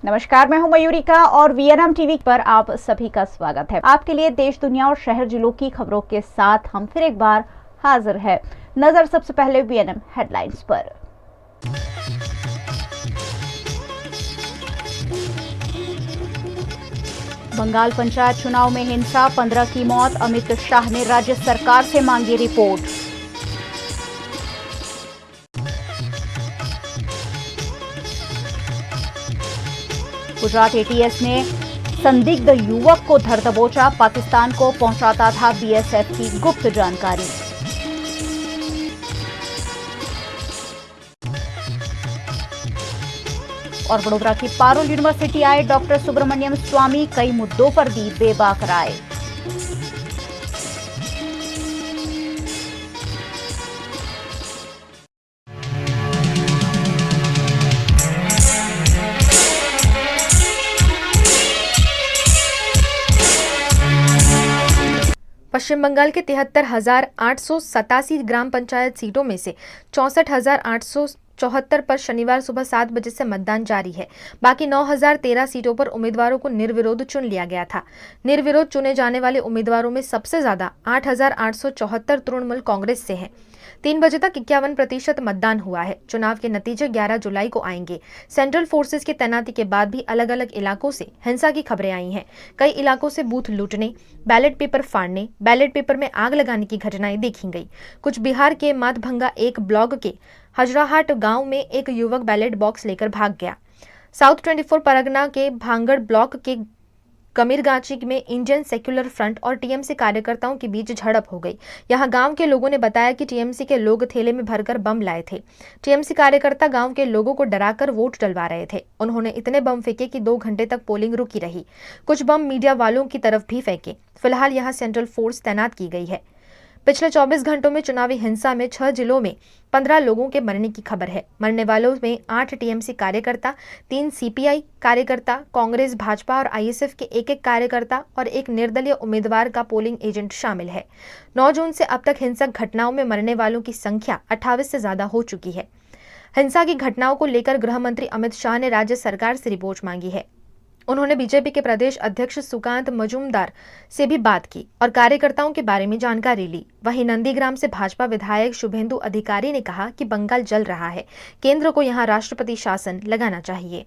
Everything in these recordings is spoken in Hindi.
नमस्कार, मैं हूं मयूरिका और वीएनएम टीवी पर आप सभी का स्वागत है। आपके लिए देश, दुनिया और शहर जिलों की खबरों के साथ हम फिर एक बार हाजिर है। नजर सबसे पहले वीएनएम हेडलाइंस पर। बंगाल पंचायत चुनाव में हिंसा, 15 की मौत। अमित शाह ने राज्य सरकार से मांगी रिपोर्ट। गुजरात एटीएस ने संदिग्ध युवक को धर दबोचा, पाकिस्तान को पहुंचाता था बीएसएफ की गुप्त जानकारी। और वडोदरा की पारुल यूनिवर्सिटी आए डॉक्टर सुब्रमण्यम स्वामी, कई मुद्दों पर दी बेबाक राय। पश्चिम बंगाल के 73,887 ग्राम पंचायत सीटों में से 64,874 पर शनिवार सुबह 7 बजे से मतदान जारी है। बाकी 9,013 सीटों पर उम्मीदवारों को निर्विरोध चुन लिया गया था। निर्विरोध चुने जाने वाले उम्मीदवारों में सबसे ज्यादा 8,874 तृणमूल कांग्रेस से हैं। 3 बजे तक 51% मतदान हुआ है। चुनाव के नतीजे 11 जुलाई को आएंगे। सेंट्रल फोर्सेस की तैनाती के बाद भी अलग अलग इलाकों से हिंसा की खबरें आई हैं। कई इलाकों से बूथ लूटने, बैलेट पेपर फाड़ने, बैलेट पेपर में आग लगाने की घटनाएं देखी गई। कुछ बिहार के मातभंगा एक ब्लॉक के हजराहाट गांव में एक युवक बैलेट बॉक्स लेकर भाग गया। साउथ 24 परगना के भांगड़ ब्लॉक के कमीरगाची में इंडियन सेक्युलर फ्रंट और टीएमसी कार्यकर्ताओं के बीच झड़प हो गई। यहां गांव के लोगों ने बताया कि टीएमसी के लोग थैले में भरकर बम लाए थे। टीएमसी कार्यकर्ता गांव के लोगों को डराकर वोट डलवा रहे थे। उन्होंने इतने बम फेंके कि 2 घंटे तक पोलिंग रुकी रही। कुछ बम मीडिया वालों की तरफ भी फेंके। फिलहाल यहां सेंट्रल फोर्स तैनात की गई है। पिछले 24 घंटों में चुनावी हिंसा में 6 जिलों में 15 लोगों के मरने की खबर है। मरने वालों में 8 टीएमसी कार्यकर्ता, 3 सीपीआई कार्यकर्ता, कांग्रेस, भाजपा और आईएसएफ के एक कार्यकर्ता और एक निर्दलीय उम्मीदवार का पोलिंग एजेंट शामिल है। 9 जून से अब तक हिंसक घटनाओं में मरने वालों की संख्या 28 से ज्यादा हो चुकी है। हिंसा की घटनाओं को लेकर गृह मंत्री अमित शाह ने राज्य सरकार से रिपोर्ट मांगी है। उन्होंने बीजेपी के प्रदेश अध्यक्ष सुकांत मजूमदार से भी बात की और कार्यकर्ताओं के बारे में जानकारी ली। वहीं नंदीग्राम से भाजपा विधायक शुभेंदु अधिकारी ने कहा कि बंगाल जल रहा है, केंद्र को यहां राष्ट्रपति शासन लगाना चाहिए।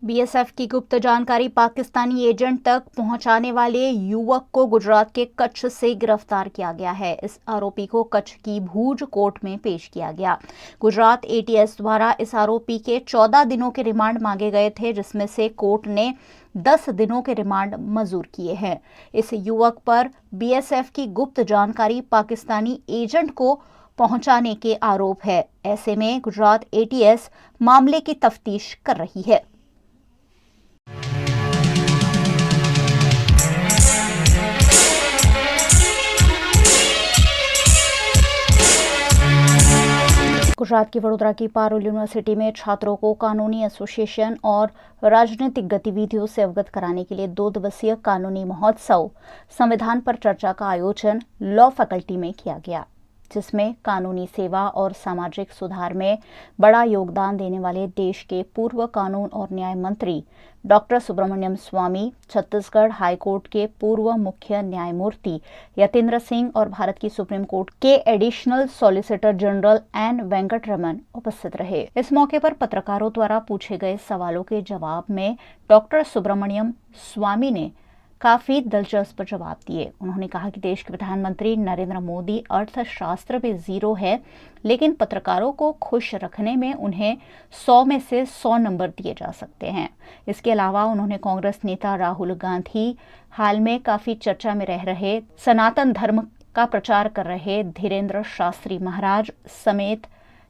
बीएसएफ की गुप्त जानकारी पाकिस्तानी एजेंट तक पहुंचाने वाले युवक को गुजरात के कच्छ से गिरफ्तार किया गया है। इस आरोपी को कच्छ की भूज कोर्ट में पेश किया गया। गुजरात एटीएस द्वारा इस आरोपी के 14 दिनों के रिमांड मांगे गए थे, जिसमें से कोर्ट ने 10 दिनों के रिमांड मंजूर किए हैं। इस युवक पर बीएसएफ की गुप्त जानकारी पाकिस्तानी एजेंट को पहुंचाने के आरोप है। ऐसे में गुजरात एटीएस मामले की तफ्तीश कर रही है। गुजरात की वडोदरा की पारुल यूनिवर्सिटी में छात्रों को कानूनी एसोसिएशन और राजनीतिक गतिविधियों से अवगत कराने के लिए 2 दिवसीय कानूनी महोत्सव संविधान पर चर्चा का आयोजन लॉ फैकल्टी में किया गया, जिसमें कानूनी सेवा और सामाजिक सुधार में बड़ा योगदान देने वाले देश के पूर्व कानून और न्याय मंत्री डॉक्टर सुब्रमण्यम स्वामी, छत्तीसगढ़ हाईकोर्ट के पूर्व मुख्य न्यायमूर्ति यतेंद्र सिंह और भारत की सुप्रीम कोर्ट के additional solicitor general N Venkataraman उपस्थित रहे। इस मौके पर पत्रकारों द्वारा पूछे गए सवालों के जवाब में डॉक्टर सुब्रमण्यम स्वामी ने काफी दिलचस्प जवाब दिए। उन्होंने कहा कि देश के प्रधानमंत्री नरेंद्र मोदी अर्थशास्त्र में 0 है, लेकिन पत्रकारों को खुश रखने में उन्हें 100 में से 100 नंबर दिए जा सकते हैं। इसके अलावा उन्होंने कांग्रेस नेता राहुल गांधी, हाल में काफी चर्चा में रह रहे सनातन धर्म का प्रचार कर रहे धीरेन्द्र शास्त्री महाराज समेत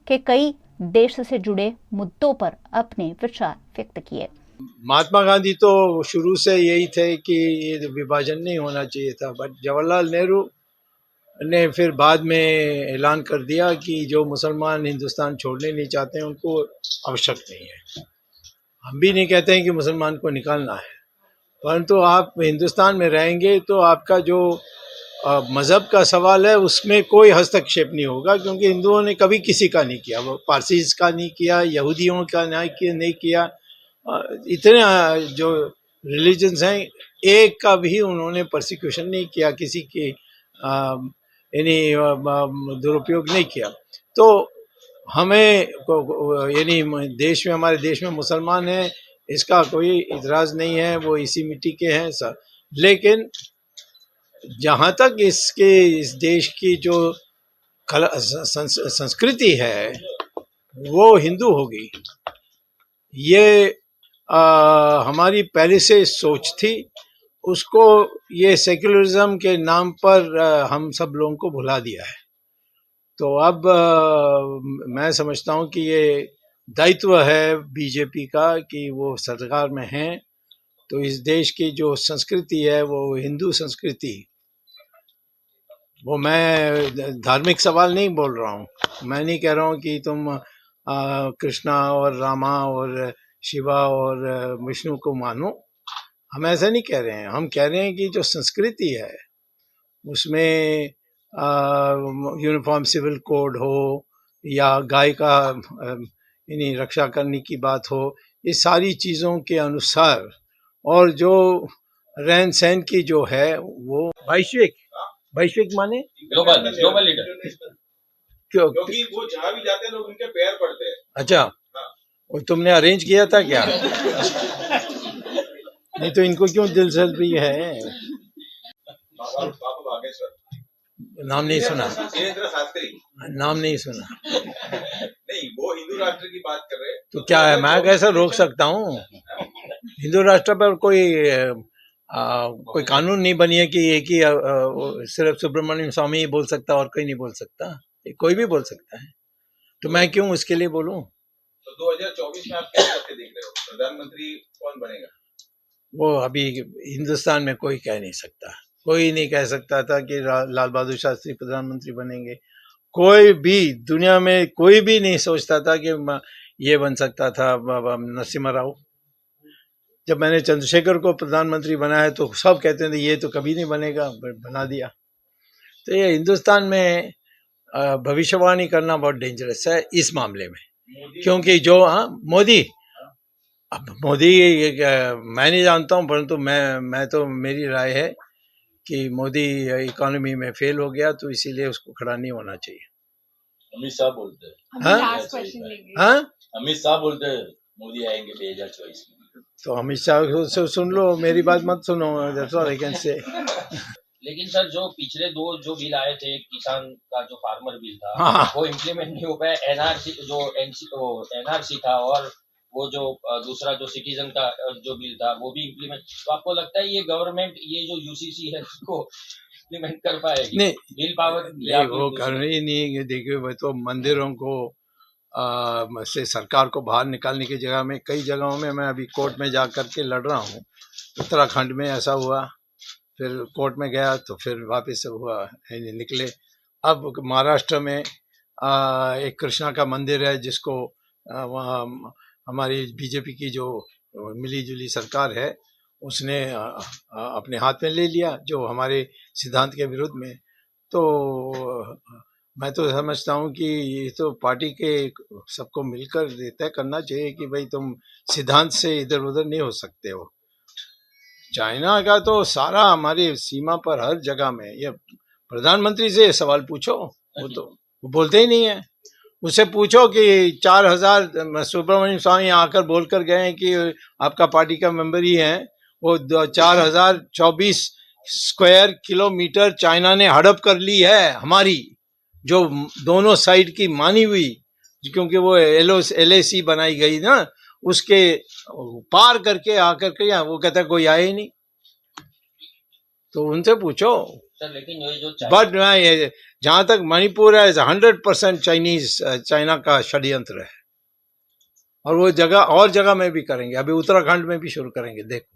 के कई देश से जुड़े मुद्दों पर अपने विचार व्यक्त किए। महात्मा गांधी तो शुरू से यही थे कि ये विभाजन नहीं होना चाहिए था, बट जवाहरलाल नेहरू ने फिर बाद में ऐलान कर दिया कि जो मुसलमान हिंदुस्तान छोड़ने नहीं चाहते हैं उनको आवश्यक नहीं है। हम भी नहीं कहते हैं कि मुसलमान को निकालना है, परंतु आप हिंदुस्तान में रहेंगे तो आपका जो मज़हब का सवाल है उसमें कोई हस्तक्षेप नहीं होगा, क्योंकि हिंदुओं ने कभी किसी का नहीं किया, वो पारसीज का नहीं किया, यहूदियों का नहीं किया। इतने जो रिलीजन्स हैं, एक का भी उन्होंने परसिक्यूशन नहीं किया, किसी की यानी दुरुपयोग नहीं किया। तो हमें यानी देश में, हमारे देश में मुसलमान हैं, इसका कोई इतराज़ नहीं है, वो इसी मिट्टी के हैं सब। लेकिन जहाँ तक इस देश की जो संस्कृति है वो हिंदू होगी, ये हमारी पहले से सोच थी। उसको ये सेक्युलरिज्म के नाम पर हम सब लोगों को भुला दिया है। तो अब मैं समझता हूँ कि ये दायित्व है बीजेपी का कि वो सरकार में हैं तो इस देश की जो संस्कृति है वो हिंदू संस्कृति, वो मैं धार्मिक सवाल नहीं बोल रहा हूँ, मैं नहीं कह रहा हूँ कि तुम कृष्णा और रामा और शिवा और विष्णु को मानो, हम ऐसा नहीं कह रहे हैं। हम कह रहे हैं कि जो संस्कृति है उसमें यूनिफॉर्म सिविल कोड हो या गाय का यानी रक्षा करने की बात हो, ये सारी चीज़ों के अनुसार, और जो रहन सहन की जो है वो वैश्विक माने ग्लोबल लीडर, क्योंकि वो जहाँ भी जाते हैं लोग उनके पैर पड़ते हैं। अच्छा, वो तुमने अरेंज किया था क्या? नहीं तो इनको क्यों दिलचस्पी है? बाबा बागेश्वर, नाम नहीं सुना, वीरेंद्र शास्त्री, नाम नहीं सुना। नहीं वो हिंदू राष्ट्र की बात कर रहे हैं। तो क्या है, मैं कैसे रोक सकता हूँ? हिंदू राष्ट्र पर कोई कानून नहीं बनी है कि एक ही सिर्फ सुब्रमण्यम स्वामी ही बोल सकता और कोई नहीं बोल सकता, कोई भी बोल सकता है। तो मैं क्यों उसके लिए बोलूं? तो 2024 में आप क्या करके देख रहे हो, प्रधानमंत्री कौन बनेगा? वो अभी हिंदुस्तान में कोई कह नहीं सकता, कोई नहीं कह सकता था कि लाल बहादुर शास्त्री प्रधानमंत्री बनेंगे। कोई भी दुनिया में कोई भी नहीं सोचता था कि ये बन सकता था नरसिम्हा राव। जब मैंने चंद्रशेखर को प्रधानमंत्री बनाया तो सब कहते थे ये तो कभी नहीं बनेगा, बना दिया। तो ये हिंदुस्तान में भविष्यवाणी करना बहुत डेंजरस है इस मामले में, क्योंकि जो मोदी, अब मोदी मैं नहीं जानता हूँ, परंतु मैं तो मेरी राय है कि मोदी इकोनॉमी में फेल हो गया, तो इसीलिए उसको खड़ा नहीं होना चाहिए। अमित शाह बोलते हैं, हाँ, अमित शाह बोलते हैं मोदी आएंगे 2024 में। तो अमित शाह से सुन लो, मेरी बात मत सुनो, that's all I can say. लेकिन सर जो पिछले दो जो बिल आए थे, किसान का जो फार्मर बिल था, हाँ, वो इम्प्लीमेंट नहीं हो पाया। एनआरसी जो एनआरसी था, और वो जो दूसरा जो सिटीजन का जो बिल था वो भी इम्प्लीमेंट। तो आपको लगता है ये गवर्नमेंट, ये जो यूसीसी है उसको इम्प्लीमेंट कर पाएगी? नहीं, बिल पावर नहीं वो कर रही नहीं। देखिए, वो तो मंदिरों को से सरकार को बाहर निकालने की जगह में कई जगहों में मैं अभी कोर्ट में जा कर के लड़ रहा हूँ। उत्तराखंड में ऐसा हुआ, फिर कोर्ट में गया तो फिर वापस हुआ, निकले। अब महाराष्ट्र में एक कृष्णा का मंदिर है जिसको वहाँ हमारी बीजेपी की जो मिली जुली सरकार है उसने अपने हाथ में ले लिया, जो हमारे सिद्धांत के विरुद्ध में। तो मैं तो समझता हूँ कि ये तो पार्टी के सबको मिलकर तय करना चाहिए कि भाई तुम सिद्धांत से इधर उधर नहीं हो सकते हो। चाइना का तो सारा हमारी सीमा पर हर जगह में, ये प्रधानमंत्री से सवाल पूछो, वो तो वो बोलते ही नहीं है। उससे पूछो कि 4000 सुब्रमण्यम स्वामी आकर बोलकर गए हैं कि आपका पार्टी का मेंबर ही है, वो 4024 स्क्वायर किलोमीटर चाइना ने हड़प कर ली है हमारी, जो दोनों साइड की मानी हुई, क्योंकि वो LAC बनाई गई ना, उसके पार करके आकर के यहाँ वो कहता है कोई आए ही नहीं। तो उनसे पूछो। सर लेकिन ये जो बट जहां तक मणिपुर है 100% चाइना का षड्यंत्र है, और वो और जगह में भी करेंगे, अभी उत्तराखंड में भी शुरू करेंगे। देखो,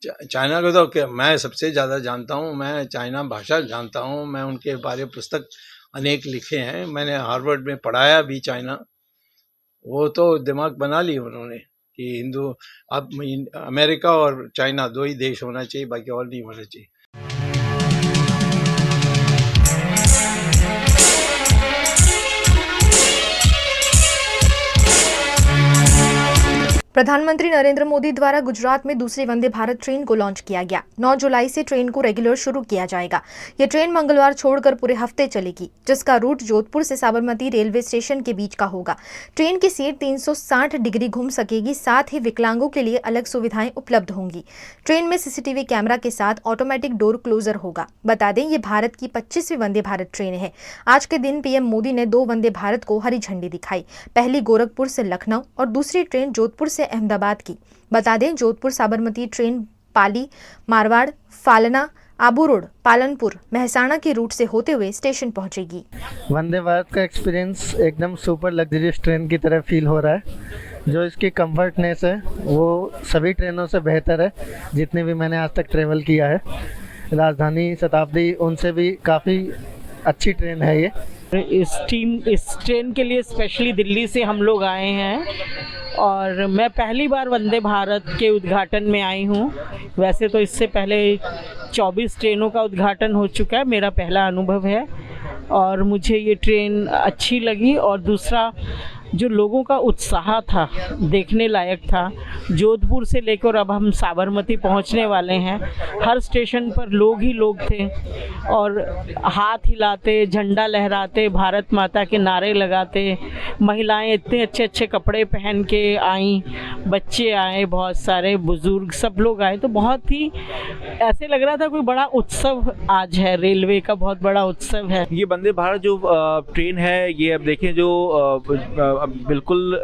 चाइना को तो मैं सबसे ज़्यादा जानता हूँ, मैं चाइना भाषा जानता हूँ, मैं उनके बारे में पुस्तक अनेक लिखे हैं, मैंने हार्वर्ड में पढ़ाया भी चाइना। वो तो दिमाग बना ली उन्होंने, कि अब अमेरिका और चाइना 2 ही देश होना चाहिए, बाकी और नहीं होना चाहिए। प्रधानमंत्री नरेंद्र मोदी द्वारा गुजरात में दूसरी वंदे भारत ट्रेन को लॉन्च किया गया। 9 जुलाई से ट्रेन को रेगुलर शुरू किया जाएगा। ये ट्रेन मंगलवार छोड़कर पूरे हफ्ते चलेगी, जिसका रूट जोधपुर से साबरमती रेलवे स्टेशन के बीच का होगा। ट्रेन की सीट 360 डिग्री घूम सकेगी, साथ ही विकलांगों के लिए अलग सुविधाएं उपलब्ध होंगी। ट्रेन में सीसीटीवी कैमरा के साथ ऑटोमेटिक डोर क्लोजर होगा। बता दें, ये भारत की 25वीं वंदे भारत ट्रेन है। आज के दिन पीएम मोदी ने 2 वंदे भारत को हरी झंडी दिखाई। पहली गोरखपुर से लखनऊ और दूसरी ट्रेन जोधपुर से अहमदाबाद की। बता दें, जोधपुर साबरमती ट्रेन पाली, मारवाड़, फालना, आबू रोड, पालनपुर, महसाणा के रूट से होते हुए स्टेशन पहुंचेगी। वंदे भारत का एक्सपीरियंस एकदम सुपर लग्जरियस ट्रेन की तरह फील हो रहा है। जो इसकी कंफर्टनेस है वो सभी ट्रेनों से बेहतर है जितने भी मैंने आज तक ट्रेवल किया है। राजधानी, शताब्दी, उनसे भी काफ़ी अच्छी ट्रेन है ये। इस ट्रेन के लिए स्पेशली दिल्ली से हम लोग आए हैं और मैं पहली बार वंदे भारत के उद्घाटन में आई हूँ। वैसे तो इससे पहले 24 ट्रेनों का उद्घाटन हो चुका है, मेरा पहला अनुभव है और मुझे ये ट्रेन अच्छी लगी। और दूसरा, जो लोगों का उत्साह था देखने लायक था। जोधपुर से लेकर अब हम साबरमती पहुंचने वाले हैं, हर स्टेशन पर लोग ही लोग थे और हाथ हिलाते, झंडा लहराते, भारत माता के नारे लगाते। महिलाएं इतने अच्छे अच्छे कपड़े पहन के आईं, बच्चे आए, बहुत सारे बुजुर्ग, सब लोग आए। तो बहुत ही ऐसे लग रहा था कोई बड़ा उत्सव आज है, रेलवे का बहुत बड़ा उत्सव है। ये वंदे भारत जो ट्रेन है, ये अब देखें जो अब बिल्कुल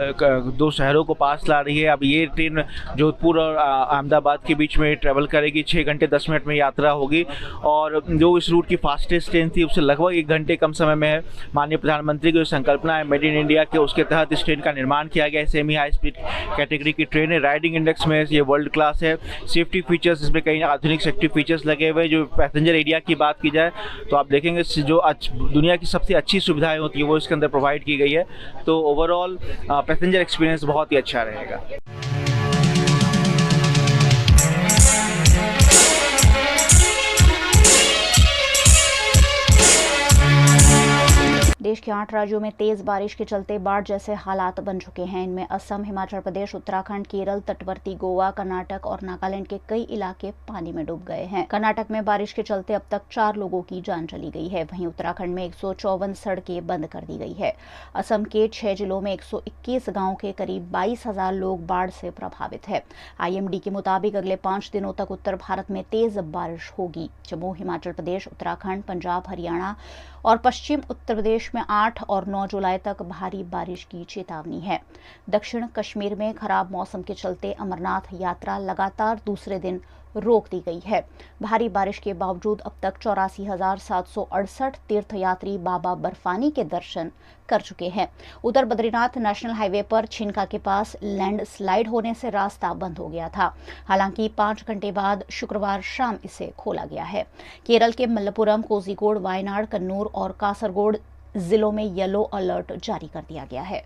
2 शहरों को पास ला रही है। अब ये ट्रेन जोधपुर और अहमदाबाद के बीच में ट्रैवल करेगी। 6 घंटे 10 मिनट में यात्रा होगी और जो इस रूट की फास्टेस्ट ट्रेन थी उससे लगभग 1 घंटे कम समय में माननीय प्रधानमंत्री की जो संकल्पना है मेड इन इंडिया के, उसके तहत इस ट्रेन का निर्माण किया गया है। सेमी हाई स्पीड कैटेगरी की ट्रेन है। राइडिंग इंडेक्स में ये वर्ल्ड क्लास है। सेफ्टी फीचर्स इसमें कई आधुनिक सेफ्टी फीचर्स लगे हुए। जो पैसेंजर एरिया की बात की जाए तो आप देखेंगे जो दुनिया की सबसे अच्छी सुविधाएं होती है वो इसके अंदर प्रोवाइड की गई है। तो ओवरऑल पैसेंजर एक्सपीरियंस बहुत ही अच्छा रहेगा। देश के 8 राज्यों में तेज बारिश के चलते बाढ़ जैसे हालात बन चुके हैं। इनमें असम, हिमाचल प्रदेश, उत्तराखंड, केरल, तटवर्ती गोवा, कर्नाटक और नागालैंड के कई इलाके पानी में डूब गए हैं। कर्नाटक में बारिश के चलते अब तक 4 लोगों की जान चली गई है। वहीं उत्तराखंड में 154 सड़कें बंद कर दी गई है। असम के 6 जिलों में 121 गाँव के करीब 22,000 लोग बाढ़ से प्रभावित है। IMD के मुताबिक अगले 5 दिनों तक उत्तर भारत में तेज बारिश होगी। जम्मू, हिमाचल प्रदेश, उत्तराखंड, पंजाब, हरियाणा और पश्चिम उत्तर प्रदेश में 8 और 9 जुलाई तक भारी बारिश की चेतावनी है। दक्षिण कश्मीर में खराब मौसम के चलते अमरनाथ यात्रा लगातार दूसरे दिन रोक दी गई है। भारी बारिश के बावजूद अब तक 84,768 तीर्थयात्री बाबा बर्फानी के दर्शन कर चुके हैं। उधर बद्रीनाथ नेशनल हाईवे पर छिनका के पास लैंडस्लाइड होने से रास्ता बंद हो गया था। हालांकि 5 घंटे बाद शुक्रवार शाम इसे खोला गया है। केरल के मल्लपुरम, कोझिकोड, वायनाड, कन्नूर और कासरगोड जिलों में येलो अलर्ट जारी कर दिया गया है।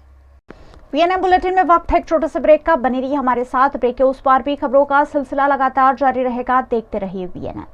वीएनएम बुलेटिन में वक्त है एक छोटे से ब्रेक का। बनी रही हमारे साथ। ब्रेक के उस पार भी खबरों का सिलसिला लगातार जारी रहेगा। देखते रहिए वीएनएम।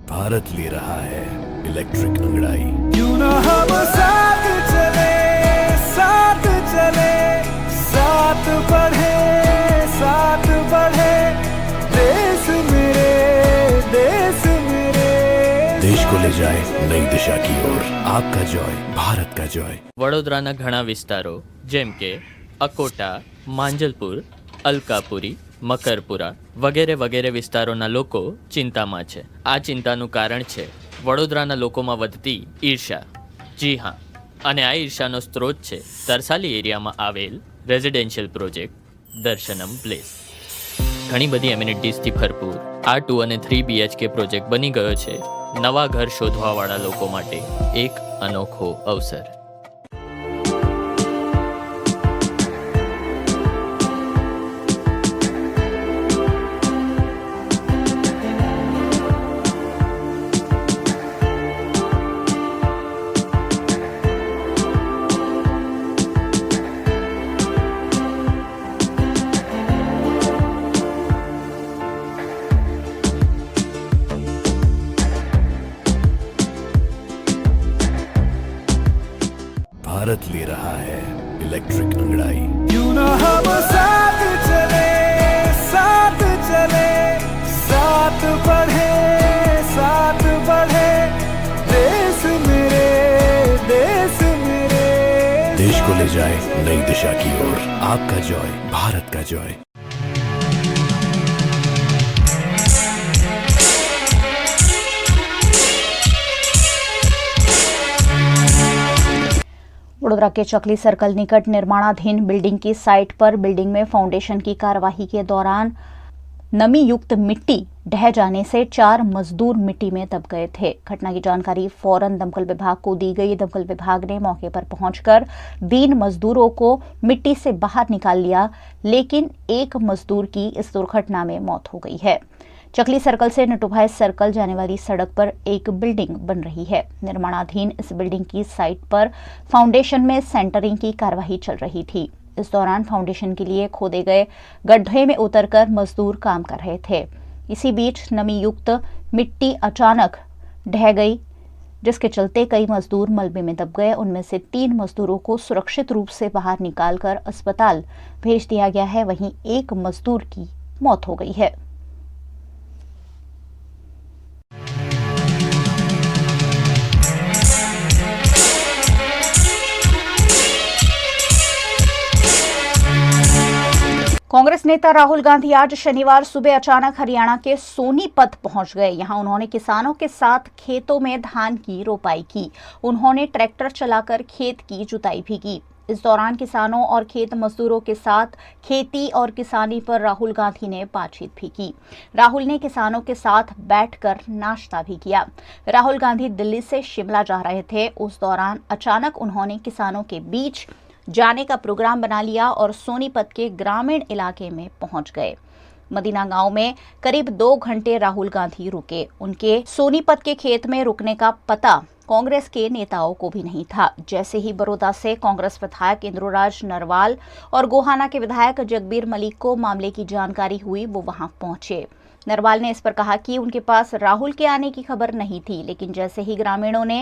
भारत ले रहा है इलेक्ट्रिक अंगड़ाई। क्यों ना हम साथ चले, साथ चले, साथ बढ़े, साथ बढ़े, देश मेरे, देश मेरे। देश को ले जाए नई दिशा की ओर। आपका जॉय, भारत का जॉय। વડોદરાના ઘણા વિસ્તારો જેમ કે અકોટા, માંજલપુર, અલકાપુરી, મકરપુરા વગેરે વગેરે વિસ્તારોના લોકો ચિંતામાં છે. આ ચિંતાનું કારણ છે વડોદરાના લોકોમાં વધતી ઈર્ષા. જી હા, અને આ ઈર્ષાનો સ્ત્રોત છે તરસાલી એરિયામાં આવેલ રેઝિડેન્શિયલ પ્રોજેક્ટ દર્શનમ પ્લેસ. ઘણી બધી એમિનિટીઝથી ભરપૂર આ 2 અને 3 BHK પ્રોજેક્ટ બની ગયો છે નવા ઘર શોધવાવાળા લોકો માટે એક અનોખો અવસર. भारत ले रहा है इलेक्ट्रिक अंगड़ाई. क्यों ना हम साथ चले, साथ चले, साथ बढ़े, साथ बढ़े. देश मेरे, देश मेरे. देश को ले जाए नई दिशा की ओर. आपका जॉय, भारत का जॉय. वडोदरा के चकली सर्कल निकट निर्माणाधीन बिल्डिंग की साइट पर बिल्डिंग में फाउंडेशन की कार्यवाही के दौरान नमी युक्त मिट्टी ढह जाने से 4 मजदूर मिट्टी में दब गए थे. घटना की जानकारी फौरन दमकल विभाग को दी गई. दमकल विभाग ने मौके पर पहुंचकर 3 मजदूरों को मिट्टी से बाहर निकाल लिया, लेकिन एक मजदूर की इस दुर्घटना में मौत हो गई है. चकली सर्कल से नटुभाई सर्कल जाने वाली सड़क पर एक बिल्डिंग बन रही है. निर्माणाधीन इस बिल्डिंग की साइट पर फाउंडेशन में सेंटरिंग की कार्यवाही चल रही थी. इस दौरान फाउंडेशन के लिए खोदे गए गड्ढे में उतरकर मजदूर काम कर रहे थे. इसी बीच नमी युक्त मिट्टी अचानक ढह गई, जिसके चलते कई मजदूर मलबे में दब गए. उनमें से 3 मजदूरों को सुरक्षित रूप से बाहर निकालकर अस्पताल भेज दिया गया है. वहीं एक मजदूर की मौत हो गई है. कांग्रेस नेता राहुल गांधी आज शनिवार सुबह अचानक हरियाणा के सोनीपत पहुंच गए. यहां उन्होंने किसानों के साथ खेतों में धान की रोपाई की. उन्होंने ट्रैक्टर चलाकर खेत की जुताई भी की. इस दौरान किसानों और खेत मजदूरों के साथ खेती और किसानी पर राहुल गांधी ने बातचीत भी की. राहुल ने किसानों के साथ बैठकर नाश्ता भी किया. राहुल गांधी दिल्ली से शिमला जा रहे थे. उस दौरान अचानक उन्होंने किसानों के बीच जाने का प्रोग्राम बना लिया और सोनीपत के ग्रामीण इलाके में पहुंच गए. मदीना गांव में करीब 2 घंटे राहुल गांधी रुके. उनके सोनीपत के खेत में रुकने का पता कांग्रेस के नेताओं को भी नहीं था. जैसे ही बड़ौदा से कांग्रेस विधायक इंद्रुराज नरवाल और गोहाना के विधायक जगबीर मलिक को मामले की जानकारी हुई, वो वहां पहुंचे. नरवाल ने इस पर कहा कि उनके पास राहुल के आने की खबर नहीं थी, लेकिन जैसे ही ग्रामीणों ने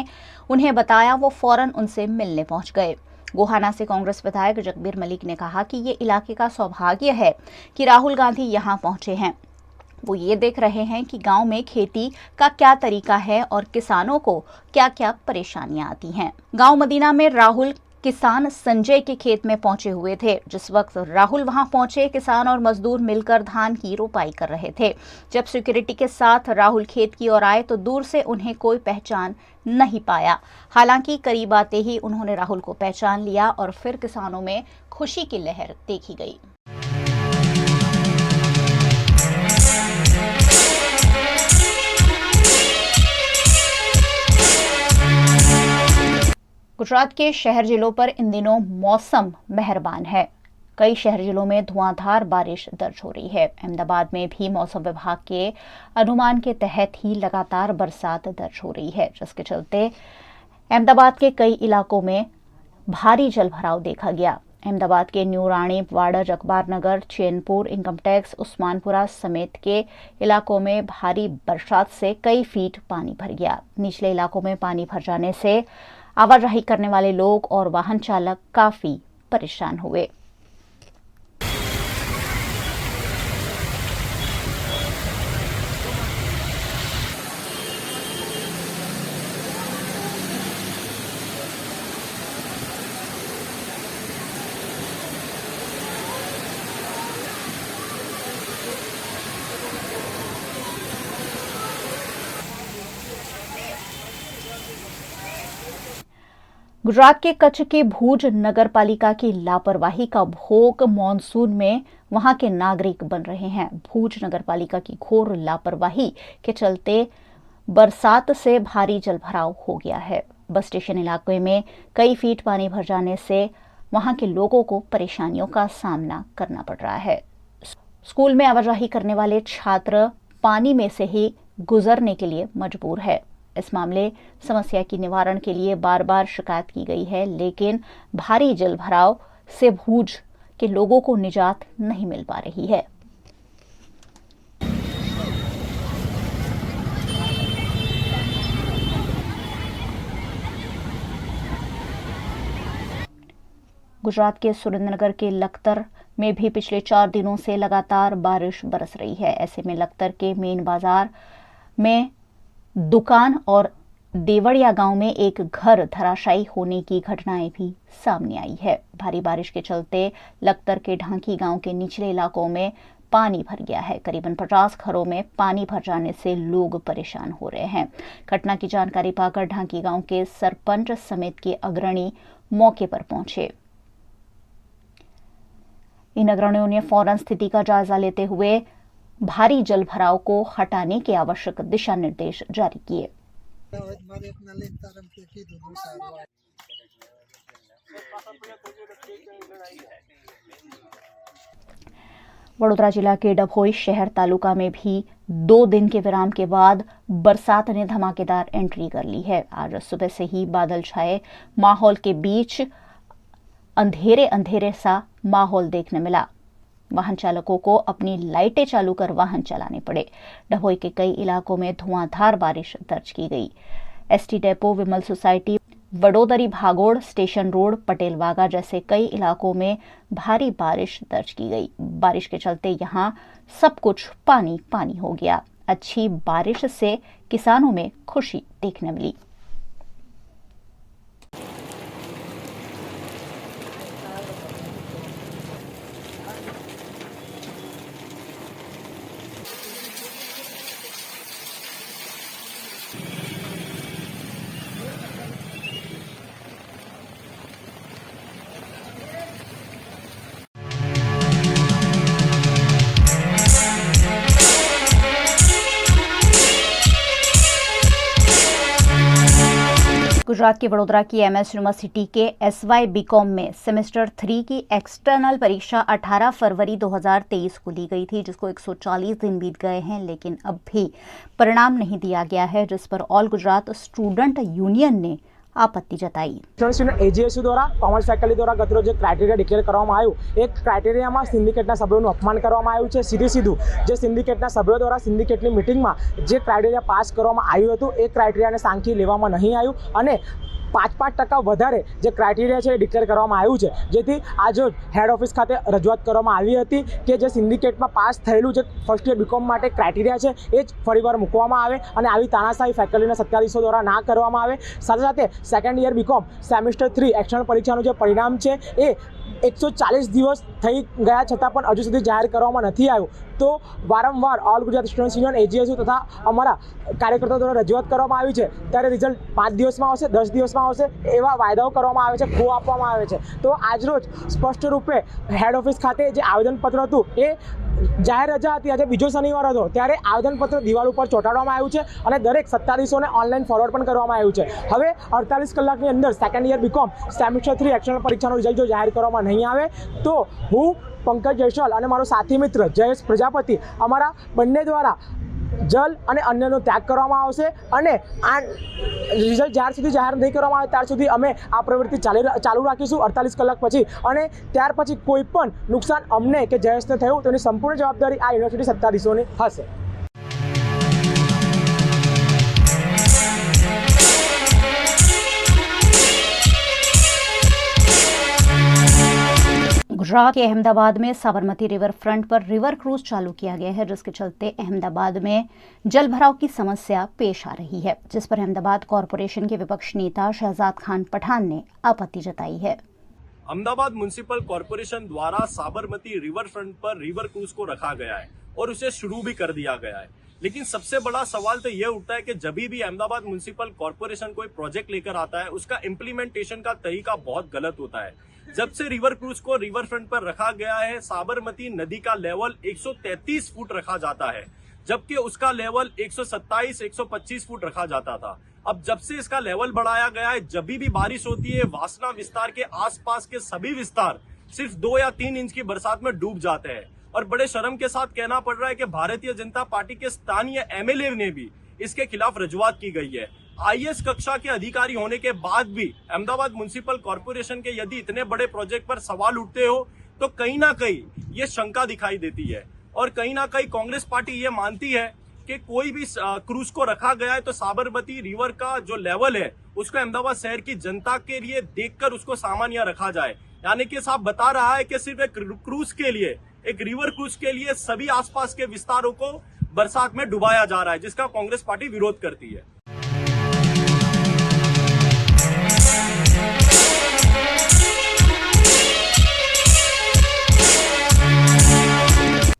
उन्हें बताया, वो फौरन उनसे मिलने पहुंच गए. गोहाना से कांग्रेस विधायक जगबीर मलिक ने कहा कि ये इलाके का सौभाग्य है कि राहुल गांधी यहां पहुंचे हैं. वो ये देख रहे हैं कि गांव में खेती का क्या तरीका है और किसानों को क्या क्या परेशानियां आती हैं. गांव मदीना में राहुल किसान संजय के खेत में पहुंचे हुए थे. जिस वक्त राहुल वहां पहुंचे, किसान और मजदूर मिलकर धान की रोपाई कर रहे थे. जब सिक्योरिटी के साथ राहुल खेत की ओर आए तो दूर से उन्हें कोई पहचान नहीं पाया. हालांकि करीब आते ही उन्होंने राहुल को पहचान लिया और फिर किसानों में खुशी की लहर देखी गई. गुजरात के शहर जिलों पर इन दिनों मौसम मेहरबान है. कई शहर जिलों में धुआंधार बारिश दर्ज हो रही है. अहमदाबाद में भी मौसम विभाग के अनुमान के तहत ही लगातार बरसात दर्ज हो रही है, जिसके चलते अहमदाबाद के कई इलाकों में भारी जलभराव देखा गया. अहमदाबाद के न्यू राणी, वाड़ज, अकबर नगर, चैनपुर, इनकम टैक्स, उस्मानपुरा समेत के इलाकों में भारी बरसात से कई फीट पानी भर गया. निचले इलाकों में पानी भर जाने से आवाजाही करने वाले लोग और वाहन चालक काफी परेशान हुए. गुजरात के कच्छ के भूज नगर पालिका की लापरवाही का भोग मॉनसून में वहां के नागरिक बन रहे हैं। भूज नगर पालिका की घोर लापरवाही के चलते बरसात से भारी जलभराव हो गया है। बस स्टेशन इलाके में कई फीट पानी भर जाने से वहां के लोगों को परेशानियों का सामना करना पड़ रहा है। स्कूल में आवाजाही करने वाले छात्र पानी में से ही गुजरने के लिए मजबूर है। इस मामले समस्या की निवारण के लिए बार बार शिकायत की गई है, लेकिन भारी जलभराव से भूज के लोगों को निजात नहीं मिल पा रही है। गुजरात के सुरेंद्रनगर के लखतर में भी पिछले 4 दिनों से लगातार बारिश बरस रही है। ऐसे में लखतर के मेन बाजार में दुकान और देवड़िया गांव में एक घर धराशायी होने की घटनाएं भी सामने आई है। भारी बारिश के चलते लखतर के ढांकी गांव के निचले इलाकों में पानी भर गया है। करीबन 50 घरों में पानी भर जाने से लोग परेशान हो रहे हैं। घटना की जानकारी पाकर ढांकी गांव के सरपंच समेत के अग्रणी मौके पर पहुंचे। इन अग्रणियों ने फौरन स्थिति का जायजा लेते हुए भारी जलभराव को हटाने के आवश्यक दिशा निर्देश जारी किए। वडोदरा जिला के डभोई शहर तालुका में भी 2 दिन के विराम के बाद बरसात ने धमाकेदार एंट्री कर ली है। आज सुबह से ही बादल छाए माहौल के बीच अंधेरे सा माहौल देखने मिला। वाहन चालकों को अपनी लाइटें चालू कर वाहन चलाने पड़े। डभोई के कई इलाकों में धुआंधार बारिश दर्ज की गई। एसटी डेपो, विमल सोसाइटी, वडोदरी भागोड़, स्टेशन रोड, पटेल वागा जैसे कई इलाकों में भारी बारिश दर्ज की गई। बारिश के चलते यहां सब कुछ पानी पानी हो गया। अच्छी बारिश से किसानों में खुशी देखने मिली। गुजरात के वडोदरा की एमएस यूनिवर्सिटी के SY बीकॉम में सेमेस्टर 3 की एक्सटर्नल परीक्षा 18 फरवरी 2023 को ली गई थी, जिसको 140 दिन बीत गए हैं, लेकिन अब भी परिणाम नहीं दिया गया है, जिस पर ऑल गुजरात स्टूडेंट यूनियन ने आपत्ति जताई। AGSU द्वारा कॉमर्स फैकल्टी द्वारा गतरोज क्राइटेरिया डिक्लेर કરવામાં આવ્યું। એક ક્રાઇટેરિયામાં સિન્ડિકેટના સભ્યોનું અપમાન કરવામાં આવ્યું છે। સીધું જે સિન્ડિકેટના સભ્યો દ્વારા સિન્ડિકેટની મિટિંગમાં જે ક્રાઇટેરિયા પાસ કરવામાં આવ્યું હતું એ ક્રાઇટેરિયાને સાંખી લેવામાં નહીં આવ્યું અને 5% વધારે જે ક્રાઇટેરિયા છે એ ડિક્લેર કરવામાં આવ્યું છે, જેથી આજે હેડ ઓફિસ ખાતે રજૂઆત કરવામાં આવી હતી કે જે સિન્ડિકેટમાં પાસ થયેલું જે ફર્સ્ટ યર બીકોમ માટે ક્રાઇટેરિયા છે એ જ ફરીવાર મૂકવામાં આવે અને આવી તાનાશાહી ફેકલ્ટીના સત્તાધીશો દ્વારા ના કરવામાં આવે। સાથે સાથે second year BCom semester 3 external પરીક્ષાનું જે પરિણામ છે એ 140 દિવસ થઈ ગયા છતાં પણ હજુ સુધી જાહેર કરવામાં નથી આવ્યું। તો વારંવાર all Gujarat student union AGSU તથા અમારા કાર્યકર્તાઓ દ્વારા રજૂઆત કરવામાં આવી છે, ત્યારે રિઝલ્ટ 5 દિવસમાં આવશે, 10 દિવસમાં આવશે એવા વાયદાઓ કરવામાં આવે છે, ખો આપવામાં આવે છે। તો આજરોજ સ્પષ્ટ રૂપે હેડ ઓફિસ ખાતે જે આવેદનપત્ર હતું એ જાહેર રજા હતી, આજે બીજો શનિવાર હતો, ત્યારે આવેદનપત્ર દિવાલ ઉપર ચોંટાડવામાં આવ્યું છે અને દરેક સત્તાધીશોને ઓનલાઈન ફોરવર્ડ પણ કરવામાં આવ્યું છે। હવે 48 કલાકની અંદર second year BCom semester 3 external પરીક્ષાનું રિઝલ્ટ જો જાહેર કરવામાં નહીં આવે તો હું પંકજ જયસ્વાલ અને મારો સાથી મિત્ર જયેશ પ્રજાપતિ અમારા બંને દ્વારા જલ અને અન્નનો ત્યાગ કરવામાં આવશે અને આ રિઝલ્ટ જ્યાર સુધી જાહેર નહીં કરવામાં આવે ત્યાર સુધી અમે આ પ્રવૃત્તિ ચાલુ રાખીશું 48 કલાક પછી, અને ત્યાર પછી કોઈ પણ નુકસાન અમને કે જયેશને થયું તેની સંપૂર્ણ જવાબદારી આ યુનિવર્સિટી સત્તાધીશોની હશે। गुजरात के अहमदाबाद में साबरमती रिवर फ्रंट पर रिवर क्रूज चालू किया गया है, जिसके चलते अहमदाबाद में जलभराव की समस्या पेश आ रही है, जिस पर अहमदाबाद कॉरपोरेशन के विपक्ष नेता शहजाद खान पठान ने आपत्ति जताई है। अहमदाबाद म्युनिसिपल कॉरपोरेशन द्वारा साबरमती रिवर फ्रंट पर रिवर क्रूज को रखा गया है और उसे शुरू भी कर दिया गया है। लेकिन सबसे बड़ा सवाल तो यह उठता है कि जब भी अहमदाबाद म्युनिसिपल कॉर्पोरेशन कोई प्रोजेक्ट लेकर आता है, उसका इम्प्लीमेंटेशन का तरीका बहुत गलत होता है। जब से रिवर क्रूज को रिवर फ्रंट पर रखा गया है, साबरमती नदी का लेवल 133 फुट रखा जाता है, जबकि उसका लेवल 127-125 फुट रखा जाता था। अब जब से इसका लेवल बढ़ाया गया है, जब भी बारिश होती है, वासना विस्तार के आसपास के सभी विस्तार सिर्फ 2 या 3 इंच की बरसात में डूब जाते हैं। और बड़े शर्म के साथ कहना पड़ रहा है कि भारतीय जनता पार्टी के स्थानीय एमएलए ने भी इसके खिलाफ रजूआत की गई है। आईएएस कक्षा के अधिकारी होने के बाद भी अहमदाबाद म्युनिसिपल कॉर्पोरेशन के यदि इतने बड़े प्रोजेक्ट पर सवाल उठते हो तो कहीं ना कहीं ये शंका दिखाई देती है। और कहीं ना कहीं कांग्रेस पार्टी ये मानती है कि कोई भी क्रूज को रखा गया है तो साबरमती रिवर का जो लेवल है उसको अहमदाबाद शहर की जनता के लिए देखकर उसको सामान्य रखा जाए। यानी कि साहब बता रहा है कि सिर्फ एक क्रूज के लिए, एक रिवर क्रूज के लिए सभी आसपास के विस्तारों को बरसात में डुबाया जा रहा है, जिसका कांग्रेस पार्टी विरोध करती है।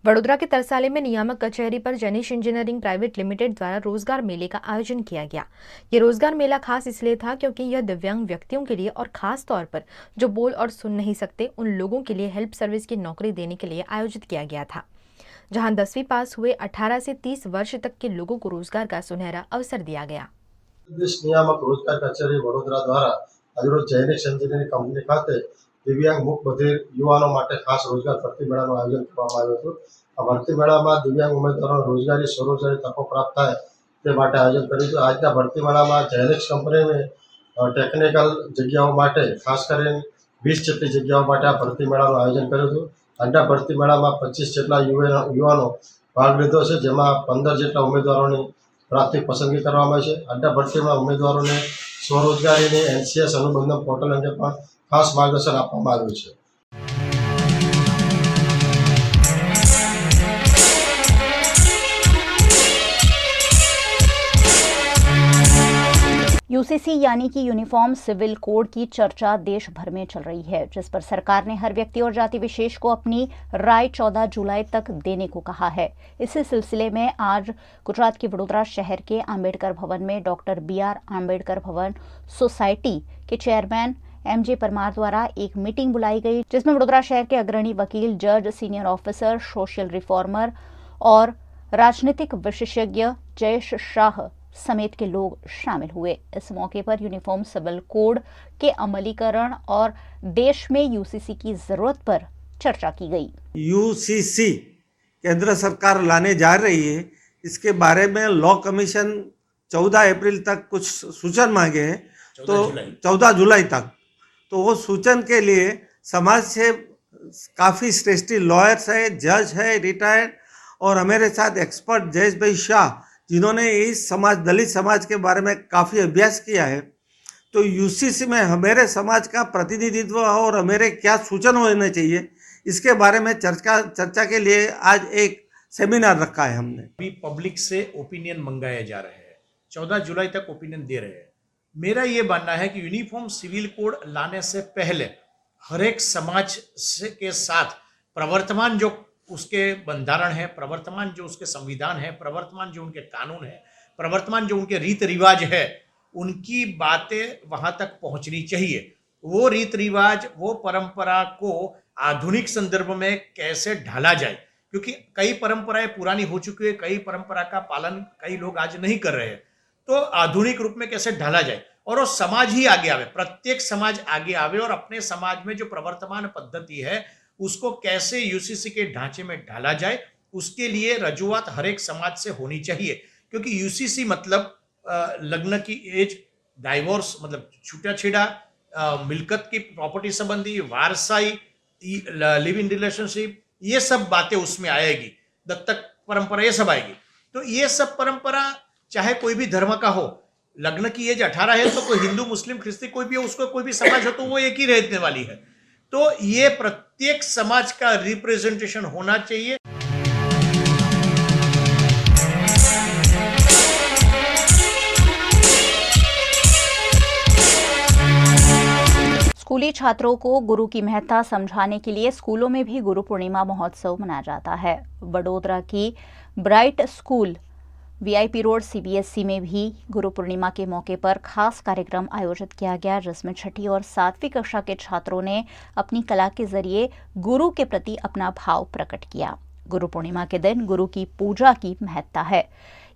वडोदरा के तरसाली में नियामक कचहरी पर जेनिश इंजीनियरिंग प्राइवेट लिमिटेड द्वारा रोजगार मेले का आयोजन किया गया। ये रोजगार मेला खास इसलिए था क्योंकि यह दिव्यांग व्यक्तियों के लिए और खास तौर पर जो बोल और सुन नहीं सकते उन लोगों के लिए हेल्प सर्विस की नौकरी देने के लिए आयोजित किया गया था, जहां 10वीं पास हुए 18 से 30 वर्ष तक के लोगों को रोजगार का सुनहरा अवसर दिया गया। नियामक रोजगार कचेरी वडोदरा द्वारा આજરોજ જેનિશ એન્જિનિયરિંગ કંપની ખાતે દિવ્યાંગ મૂક બધિર યુવાનો માટે ખાસ રોજગાર ભરતી મેળાનું આયોજન કરવામાં આવ્યું હતું। આ ભરતી મેળામાં દિવ્યાંગ ઉમેદવારોને રોજગારી સ્વરોજગારી તકો પ્રાપ્ત થાય તે માટે આયોજન કર્યું હતું। આજના ભરતી મેળામાં જેનિશ કંપનીને ટેકનિકલ જગ્યાઓ માટે ખાસ કરીને 20 જેટલી જગ્યાઓ માટે આ ભરતી મેળાનું આયોજન કર્યું હતું। આજના ભરતી મેળામાં 25 જેટલા યુવાનો ભાગ લીધો છે, જેમાં 15 જેટલા ઉમેદવારોની પ્રાથમિક પસંદગી કરવામાં આવી છે। આજના ભરતીમાં ઉમેદવારોને સ્વરોજગારીની એનસીએસ અનુબંધન પોર્ટલ અંગે પણ ખાસ માર્ગદર્શન આપવામાં આવ્યું છે। यूसीसी यानी कि यूनिफॉर्म सिविल कोड की चर्चा देश भर में चल रही है, जिस पर सरकार ने हर व्यक्ति और जाति विशेष को अपनी राय 14 जुलाई तक देने को कहा है। इसी सिलसिले में आज गुजरात के वडोदरा शहर के आंबेडकर भवन में डॉक्टर BR आंबेडकर भवन सोसाइटी के चेयरमैन MJ परमार द्वारा एक मीटिंग बुलाई गई, जिसमें वडोदरा शहर के अग्रणी वकील, जज, सीनियर ऑफिसर, सोशल रिफॉर्मर और राजनीतिक विशेषज्ञ जयेश शाह समेत के लोग शामिल हुए। इस मौके पर यूनिफॉर्म सिविल कोड के अमलीकरण और देश में यूसीसी की जरूरत पर चर्चा की गई। यूसीसी केंद्र सरकार लाने जा रही है, इसके बारे में लॉ कमीशन 14 अप्रैल तक कुछ सूचन मांगे हैं, तो 14 जुलाई तक, तो वो सूचन के लिए समाज से काफ़ी श्रेष्ठ लॉयर्स है, जज है रिटायर्ड, और हमारे साथ एक्सपर्ट जयेश भाई शाह जिन्होंने इस समाज दलित समाज के बारे में काफ़ी अभ्यास किया है। तो यूसीसी में हमारे समाज का प्रतिनिधित्व और हमारे क्या सूचन होने चाहिए इसके बारे में चर्चा के लिए आज एक सेमिनार रखा है हमने। अभी पब्लिक से ओपिनियन मंगाए जा रहे हैं, 14 जुलाई तक ओपिनियन दे रहे हैं। मेरा ये मानना है कि यूनिफॉर्म सिविल कोड लाने से पहले हर एक समाज के साथ प्रवर्तमान जो उसके बंधारण है, प्रवर्तमान जो उसके संविधान है, प्रवर्तमान जो उनके कानून है, प्रवर्तमान जो उनके रीत रिवाज है, उनकी बातें वहाँ तक पहुँचनी चाहिए। वो रीत रिवाज, वो परंपरा को आधुनिक संदर्भ में कैसे ढाला जाए, क्योंकि कई परंपराएं पुरानी हो चुकी है, कई परंपरा का पालन कई लोग आज नहीं कर रहे हैं। तो आधुनिक रूप में कैसे ढाला जाए और वो समाज ही आगे आवे, प्रत्येक समाज आगे आवे और अपने समाज में जो प्रवर्तमान पद्धति है उसको कैसे यूसीसी के ढांचे में ढाला जाए, उसके लिए रजूआत हर एक समाज से होनी चाहिए। क्योंकि यूसीसी मतलब लग्न की एज, डाइवोर्स मतलब छूटा-छेड़ा, मिलकत की प्रॉपर्टी संबंधी, वारसाई, लिव इन रिलेशनशिप, ये सब बातें उसमें आएगी, दत्तक परंपरा ये सब आएगी। तो ये सब परंपरा चाहे कोई भी धर्म का हो, लग्न की एज 18 है तो कोई हिंदू, मुस्लिम, ख्रिस्ती कोई भी हो, उसको कोई भी समाज हो तो वो एक ही रहने वाली है। तो ये प्रत्येक समाज का रिप्रेजेंटेशन होना चाहिए। स्कूली छात्रों को गुरु की महत्ता समझाने के लिए स्कूलों में भी गुरु पूर्णिमा महोत्सव मनाया जाता है। वडोदरा की bright school VIP road CBSE में भी गुरु पूर्णिमा के मौके पर खास कार्यक्रम आयोजित किया गया, जिसमें 6ठी और 7वीं कक्षा के छात्रों ने अपनी कला के जरिए गुरु के प्रति अपना भाव प्रकट किया। गुरु पूर्णिमा के दिन गुरु की पूजा की महत्ता है।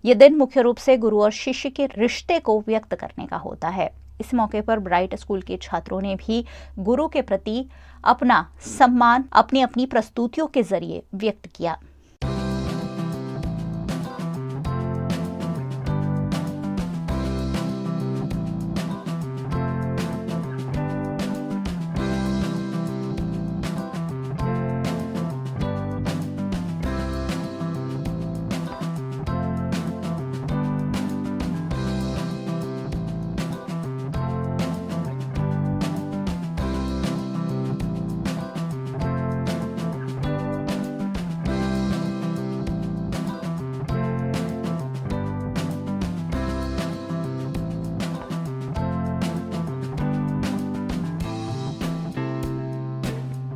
ये दिन मुख्य रूप से गुरु और शिष्य के रिश्ते को व्यक्त करने का होता है। इस मौके पर ब्राइट स्कूल के छात्रों ने भी गुरु के प्रति अपना सम्मान अपनी अपनी प्रस्तुतियों के जरिए व्यक्त किया।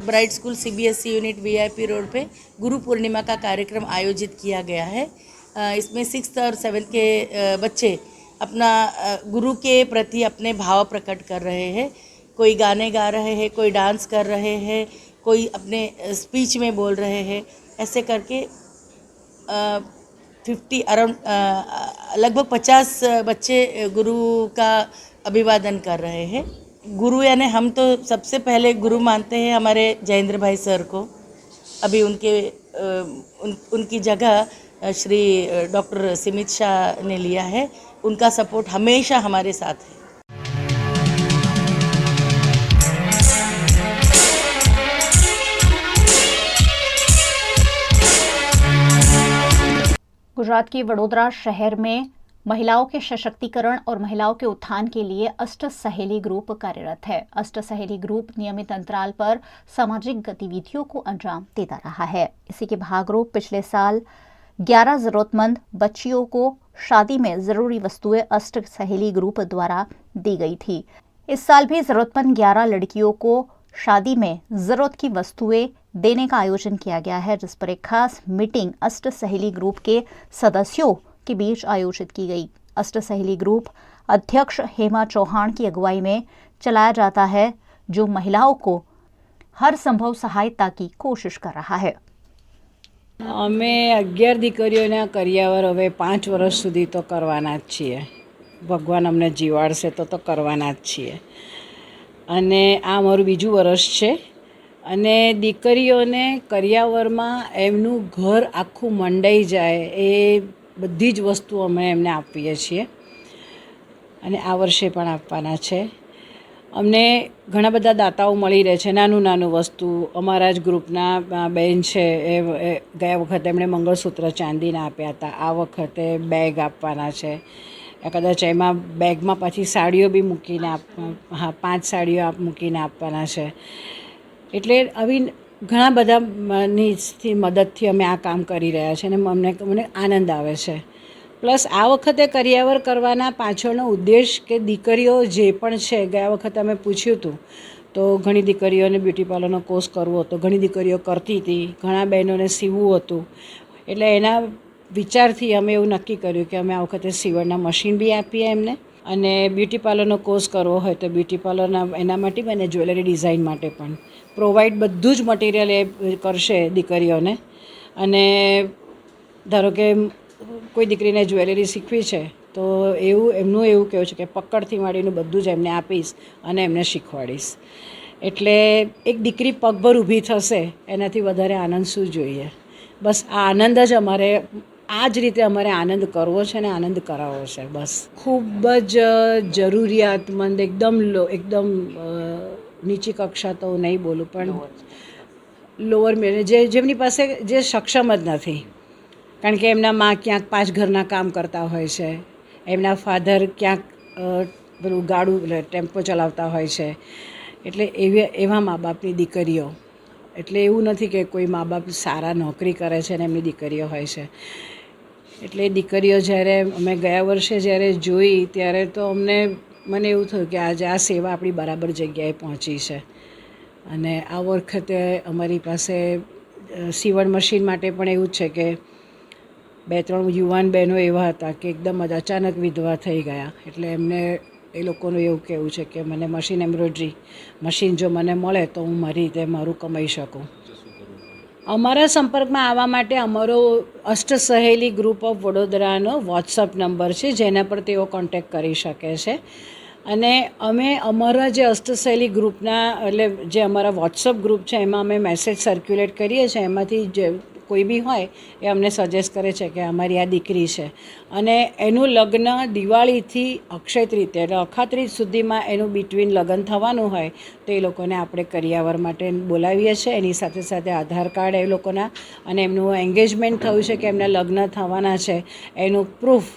Bright school CBSE unit VIP road पे गुरु पूर्णिमा का कार्यक्रम आयोजित किया गया है। इसमें 6th और 7th के बच्चे अपना गुरु के प्रति अपने भाव प्रकट कर रहे हैं। कोई गाने गा रहे हैं, कोई डांस कर रहे हैं, कोई अपने स्पीच में बोल रहे हैं। ऐसे करके 50 अराउंड लगभग 50 बच्चे गुरु का अभिवादन कर रहे हैं। गुरु यानी हम तो सबसे पहले गुरु मानते हैं हमारे जयेंद्र भाई सर को। अभी उनकी जगह श्री डॉक्टर सिमित शाह ने लिया है। उनका सपोर्ट हमेशा हमारे साथ है। गुजरात के वडोदरा शहर में महिलाओं के सशक्तिकरण और महिलाओं के उत्थान के लिए अष्ट सहेली ग्रुप कार्यरत है। अष्ट सहेली ग्रुप नियमित अंतराल पर सामाजिक गतिविधियों को अंजाम देता रहा है। इसी के भागरूप पिछले साल 11 जरूरतमंद बच्चियों को शादी में जरूरी वस्तुएं अष्ट सहेली ग्रुप द्वारा दी गई थी। इस साल भी जरूरतमंद 11 लड़कियों को शादी में जरूरत की वस्तुएं देने का आयोजन किया गया है, जिस पर एक खास मीटिंग अष्ट सहेली ग्रुप के सदस्यों के बीच आयोजित की गई। अष्ट सहेली ग्रुप अध्यक्ष हेमा चौहान की अगुवाई में चलाया जाता है, जो महिलाओं को हर संभव सहायता की कोशिश कर रहा है। અમે 11 દીકરીઓને કરિયાવર હવે 5 વર્ષ સુધી તો કરવાના જ છીએ। ભગવાન અમને જીવાડશે તો કરવાના જ છીએ। અને આ અમારું બીજું વર્ષ છે। અને દીકરીઓને કરિયાવરમાં એમનું ઘર આખું મંડાઈ જાય એ બધી જ વસ્તુ અમે એમને આપીએ છીએ અને આ વર્ષે પણ આપવાના છે। અમને ઘણા બધા દાતાઓ મળી રહે છે, નાનું વસ્તુ। અમારા જ ગ્રુપના બેન છે, એ ગયા વખતે એમણે મંગળસૂત્ર ચાંદીના આપ્યા હતા, આ વખતે બેગ આપવાના છે। કદાચ એમાં બેગમાં પાછી સાડીઓ બી મૂકીને 5 સાડીઓ મૂકીને આપવાના છે। એટલે આવી ઘણા બધાની મદદથી અમે આ કામ કરી રહ્યા છીએ અને મને આનંદ આવે છે। પ્લસ આ વખતે કરિયાવર કરવાના પાછળનો ઉદ્દેશ કે દીકરીઓ જે પણ છે, ગયા વખતે અમે પૂછ્યું હતું તો ઘણી દીકરીઓને બ્યુટી પાર્લરનો કોર્સ કરવો હતો, ઘણી દીકરીઓ કરતી હતી, ઘણા બહેનોને સીવવું હતું। એટલે એના વિચારથી અમે એવું નક્કી કર્યું કે અમે આ વખતે સીવણના મશીન બી આપીએ એમને અને બ્યુટી પાર્લરનો કોર્સ કરવો હોય તો બ્યુટી પાર્લરના એના માટે પણ અને જ્વેલરી ડિઝાઇન માટે પણ પ્રોવાઈડ બધું જ મટીરિયલ એ કરશે દીકરીઓને। અને ધારો કે કોઈ દીકરીને જ્વેલરી શીખવી છે તો એમનું એવું કહેવું છે કે પકડથી માંડીને બધું જ એમને આપીશ અને એમને શીખવાડીશ। એટલે એક દીકરી પગભર ઊભી થશે એનાથી વધારે આનંદ શું જોઈએ। બસ આ આનંદ જ અમારે આ જ રીતે અમારે આનંદ કરવો છે અને આનંદ કરાવવો છે। બસ ખૂબ જ જરૂરિયાતમંદ એકદમ નીચી કક્ષા તો નહીં બોલું પણ લોઅર જેમની પાસે જે સક્ષમ જ નથી, કારણ કે એમના મા ક્યાંક 5 ઘરના કામ કરતા હોય છે, એમના ફાધર ક્યાંક પેલું ગાડું ટેમ્પો ચલાવતા હોય છે। એટલે એવા મા બાપની દીકરીઓ, એટલે એવું નથી કે કોઈ મા બાપ સારા નોકરી કરે છે અને એમની દીકરીઓ હોય છે। એટલે દીકરીઓ જ્યારે અમે ગયા વર્ષે જ્યારે જોઈ ત્યારે તો મને એવું થયું કે આજે આ સેવા આપણી બરાબર જગ્યાએ પહોંચી છે। અને આ વખતે અમારી પાસે સીવણ મશીન માટે પણ એવું જ છે કે 2-3 યુવાન બહેનો એવા હતા કે એકદમ જ અચાનક વિધવા થઈ ગયા. એટલે એમને એ લોકોનું એવું કહેવું છે કે મને મશીન એમ્બ્રોઇડરી મશીન જો મને મળે તો હું મારી રીતે મારું કમાઈ શકું. અમારા સંપર્કમાં આવવા માટે અમારો અષ્ટ સહેલી ગ્રુપ ઓફ વડોદરાનો વોટ્સઅપ નંબર છે, જેના પર તેઓ કોન્ટેક્ટ કરી શકે છે. અને અમે અમારા જે અષ્ટશૈલી ગ્રુપના એટલે જે અમારા વોટ્સઅપ ગ્રુપ છે એમાં અમે મેસેજ સર્ક્યુલેટ કરીએ છીએ. એમાંથી જે કોઈ બી હોય એ અમને સજેસ્ટ કરે છે કે અમારી આ દીકરી છે અને એનું લગ્ન દિવાળીથી અક્ષય તૃતીયા એટલે અખાત્રીજ સુધીમાં એનું બિટવીન લગ્ન થવાનું હોય તો એ લોકોને આપણે કરિયાવર માટે બોલાવીએ છીએ. એની સાથે સાથે આધાર કાર્ડ એ લોકોના અને એમનું એંગેજમેન્ટ થયું છે કે એમના લગ્ન થવાના છે એનું પ્રૂફ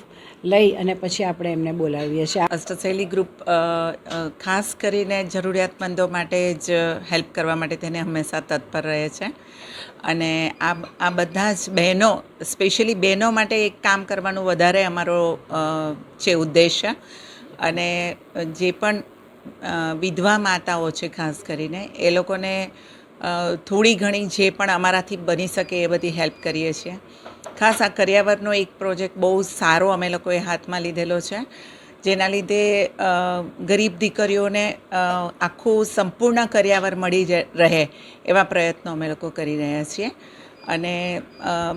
લઈ અને પછી આપણે એમને બોલાવીએ છીએ. અષ્ટશૈલી ગ્રુપ ખાસ કરીને જરૂરિયાતમંદો માટે જ હેલ્પ કરવા માટે તેને હંમેશા તત્પર રહે છે અને આ બધા જ બહેનો સ્પેશિયલી બહેનો માટે એક કામ કરવાનું વધારે અમારો છે ઉદ્દેશ્ય. અને જે પણ વિધવા માતાઓ છે ખાસ કરીને એ લોકોને થોડી ઘણી જે પણ અમારાથી બની શકે એ બધી હેલ્પ કરીએ છીએ. ખાસ આ કરિયાવરનો એક પ્રોજેક્ટ બહુ સારો અમે લોકોએ હાથમાં લીધેલો છે, જેના લીધે ગરીબ દીકરીઓને આખું સંપૂર્ણ કરિયાવર મળી રહે એવા પ્રયત્નો અમે લોકો કરી રહ્યા છીએ. અને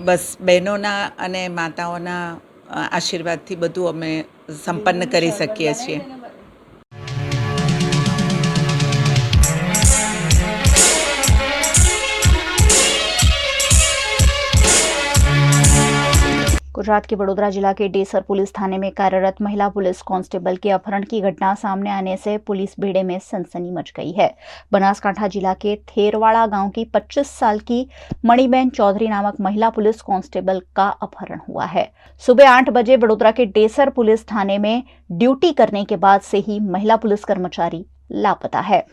બસ બહેનોના અને માતાઓના આશીર્વાદથી બધું અમે સંપન્ન કરી શકીએ છીએ. गुजरात के वडोदरा जिला के डेसर पुलिस थाने में कार्यरत महिला पुलिस कांस्टेबल के अपहरण की घटना सामने आने से पुलिस बेड़े में सनसनी मच गई है. बनासकांठा जिला के थेरवाड़ा गांव की 25 साल की मणिबेन चौधरी नामक महिला पुलिस कांस्टेबल का अपहरण हुआ है. सुबह 8 बजे वडोदरा के डेसर पुलिस थाने में ड्यूटी करने के बाद से ही महिला पुलिस कर्मचारी लापता है.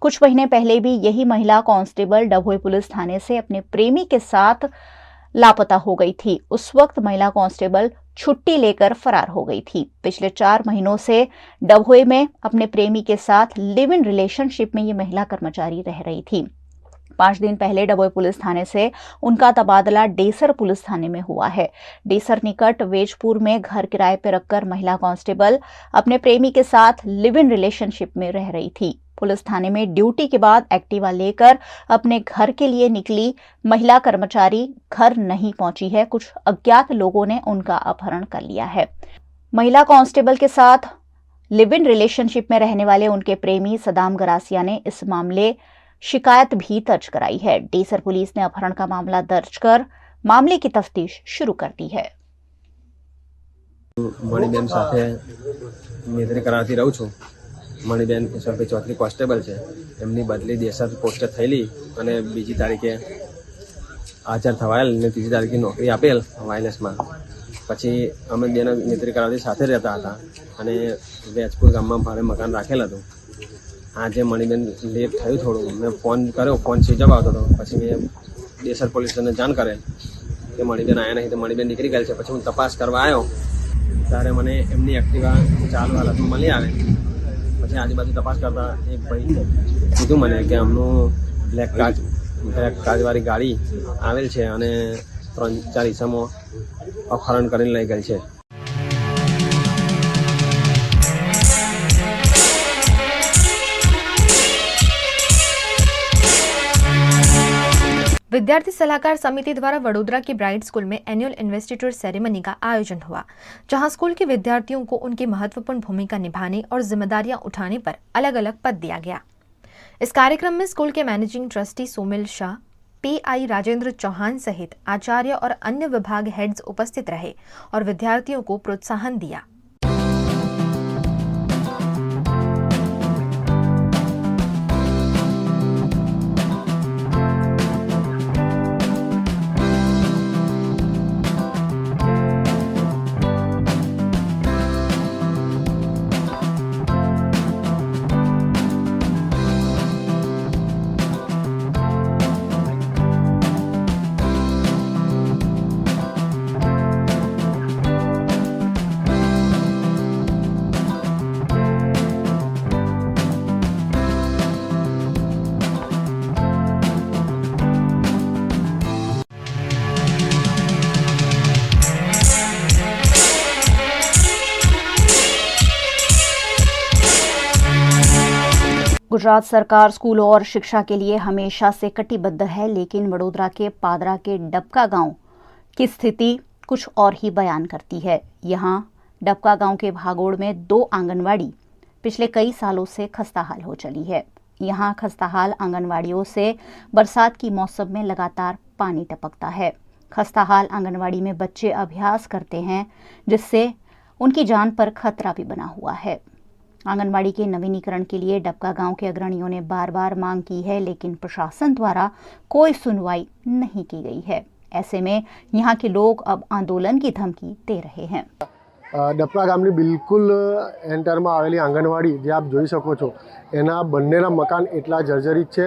कुछ महीने पहले भी यही महिला कांस्टेबल डभोई पुलिस थाने से अपने प्रेमी के साथ लापता हो गई थी. उस वक्त महिला कांस्टेबल छुट्टी लेकर फरार हो गई थी. पिछले 4 महीनों से डभोई में अपने प्रेमी के साथ लिव इन रिलेशनशिप में ये महिला कर्मचारी रह रही थी. 5 दिन पहले डभोई पुलिस थाने से उनका तबादला डेसर पुलिस थाने में हुआ है. डेसर निकट वेजपुर में घर किराए पर रखकर महिला कांस्टेबल अपने प्रेमी के साथ लिव इन रिलेशनशिप में रह रही थी. पुलिस थाने में ड्यूटी के बाद एक्टिवा लेकर अपने घर के लिए निकली महिला कर्मचारी घर नहीं पहुंची है. कुछ अज्ञात लोगों ने उनका अपहरण कर लिया है. महिला कांस्टेबल के साथ लिव इन रिलेशनशिप में रहने वाले उनके प्रेमी सदाम गरासिया ने इस मामले शिकायत भी दर्ज कराई है. डेसर पुलिस ने अपहरण का मामला दर्ज कर मामले की तफ्तीश शुरू कर दी है. मणिबेन साथे नौकरी कराती रहूं છું. મણિબેન કેશવભાઈ ચૌધરી કોન્સ્ટેબલ છે. એમની બદલી દેસર પોસ્ટ થયેલી અને બીજી તારીખે હાજર થવાયેલ ને ત્રીજી તારીખે નોકરી આપેલ વાયરલેસમાં. પછી અમે બેને નોકરી કરાવતી સાથે રહેતા હતા અને વેજપુર ગામમાં મારે મકાન રાખેલ હતું. આજે મણિબેન લેટ થયું થોડું, મેં ફોન કર્યો, ફોન સ્વિચ ઓફ આવતો હતો. પછી મેં દેસર પોલીસને જાણ કરેલ કે મણિબેન આવ્યા નહીં, તો મણિબેન નીકળી ગયેલ છે. પછી હું તપાસ કરવા આવ્યો ત્યારે મને એમની એક્ટિવા ચાલુ હાલતમાં મળી આવે. પછી આજુબાજુ તપાસ કરતા એક ભાઈ કીધું મને કે આમનું બ્લેક કાચવાળી ગાડી આવેલ છે અને 3-4 ઈસમો અપહરણ કરીને લઈ ગયેલ છે. विद्यार्थी सलाहकार समिति द्वारा वडोदरा की ब्राइट स्कूल में एनुअल इन्वेस्टिट्यूट सेरेमनी का आयोजन हुआ, जहां स्कूल के विद्यार्थियों को उनकी महत्वपूर्ण भूमिका निभाने और जिम्मेदारियां उठाने पर अलग अलग पद दिया गया. इस कार्यक्रम में स्कूल के managing trustee Somil Shah, PI Rajendra Chauhan सहित आचार्य और अन्य विभाग हेड्स उपस्थित रहे और विद्यार्थियों को प्रोत्साहन दिया. गुजरात सरकार स्कूलों और शिक्षा के लिए हमेशा से कटिबद्ध है, लेकिन वडोदरा के पादरा के डबका गांव की स्थिति कुछ और ही बयान करती है। यहाँ डबका गांव के भागोड़ में 2 आंगनवाड़ी पिछले कई सालों से खस्ताहाल हो चली है। यहाँ खस्ताहाल आंगनवाड़ियों से बरसात की मौसम में लगातार पानी टपकता है। खस्ताहाल आंगनवाड़ी में बच्चे अभ्यास करते हैं, जिससे उनकी जान पर खतरा भी बना हुआ है। आंगनवाड़ी के नवीनीकरण के लिए डबका गांव के अग्रणियों ने बार बार मांग की है, लेकिन प्रशासन द्वारा कोई सुनवाई नहीं की गई है। ऐसे में यहाँ के लोग अब आंदोलन की धमकी दे रहे हैं। ડપકા ગામની બિલકુલ એન્ટરમાં આવેલી આંગણવાડી જે આપ જોઈ શકો છો, એના બંનેના મકાન એટલા જર્જરિત છે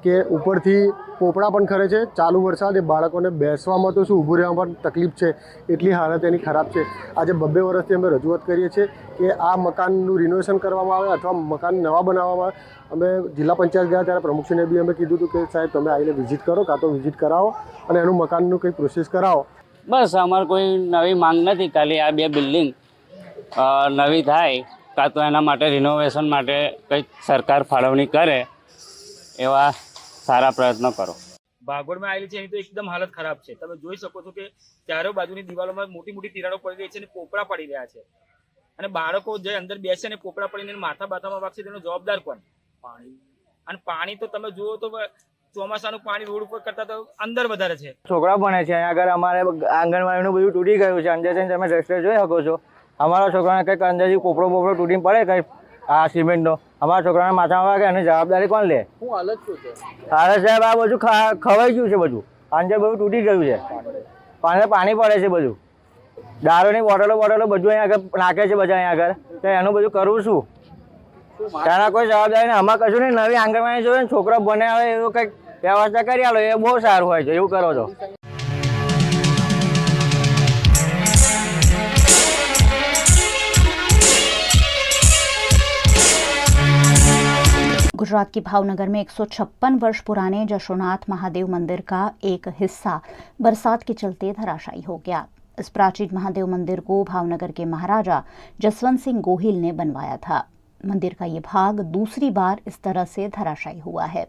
કે ઉપરથી પોપડા પણ ખરે છે। ચાલુ વરસાદ એ બાળકોને બેસવામાં તો શું ઊભું રહેવામાં પણ તકલીફ છે, એટલી હાલત એની ખરાબ છે। આજે 2 વર્ષથી અમે રજૂઆત કરીએ છીએ કે આ મકાનનું રિનોવેશન કરવામાં આવે અથવા મકાન નવા બનાવવામાં આવે। અમે જિલ્લા પંચાયત ગયા ત્યારે પ્રમુખશ્રીને બી અમે કીધું હતું કે સાહેબ તમે આવીને વિઝિટ કરો, કાં તો વિઝિટ કરાવો અને એનું મકાનનું કંઈ પ્રોસેસ કરાવો। बस अमर कोई नवी मांग नहीं, खाली आ 2 बिल्डिंग नवी थाय का तो एना माटे रिनोवेशन माटे कई सरकार फाळवणी करे एवा सारा प्रयत्न करो। भागोड़ में आवेली है तो एकदम हालत खराब है। તમે જોઈ શકો છો કે ચારો બાજુની દિવાલોમાં મોટી મોટી તિરાડો પડી ગઈ છે અને પોપડા પડી રહ્યા છે, અને બાળકો જે અંદર બેસે ને પોપડા પડીને માથા બાથામાં વાગશે તેનો જવાબદાર કોણ? પાણી। અને પાણી તો તમે જુઓ તો ચોમાસાનું પાણી રોડ ઉપર કરતા તો અંદર વધારે છે। છોકરા ભણે છે અહીંયા આગળ, અમારે આંગણવાડીનું બધું તૂટી ગયું છે। અંદર જઈને તમે રસ્તે જોઈ શકો છો, અમારા છોકરાને કંઈક અંદરથી પોપડો તૂટીને પડે કંઈ આ સિમેન્ટનો, અમારા છોકરાને માથામાં વાગે એની જવાબદારી કોણ લે? શું હાલત શું છે? હાલત સાહેબ આ બધું ખવાઈ ગયું છે, બધું અંદર બધું તૂટી ગયું છે, પાણી પડે છે બધું, દારૂની બોટલો બધું અહીંયા આગળ નાખે છે બધા અહીંયા આગળ, તો એનું બધું કરવું શું? તેના કોઈ જવાબદારી નહીં। અમારે કશું નહીં, નવી આંગણવાડી જોઈએ ને છોકરો ભણે આવે એવું કંઈક વ્યવસ્થા કરી આલો, એ બહુ સારું હોય છે। એવું કરો છો। गुजरात के भावनगर में 156 वर्ष पुराने जशोनाथ महादेव मंदिर का एक हिस्सा बरसात के चलते धराशायी हो गया। इस प्राचीन महादेव मंदिर को भावनगर के महाराजा जसवंत सिंह गोहिल ने बनवाया था। मंदिर का ये भाग दूसरी बार इस तरह से धराशायी हुआ है।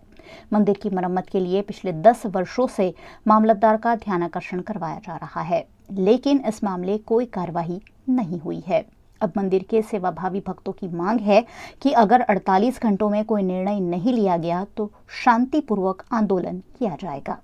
मंदिर की मरम्मत के लिए पिछले 10 वर्षों से मामलतदार का ध्यानाकर्षण करवाया जा रहा है, लेकिन इस मामले कोई कार्यवाही नहीं हुई है। अब मंदिर के सेवाभावी भक्तों की मांग है कि अगर 48 घंटों में कोई निर्णय नहीं लिया गया तो शांतिपूर्वक आंदोलन किया जाएगा।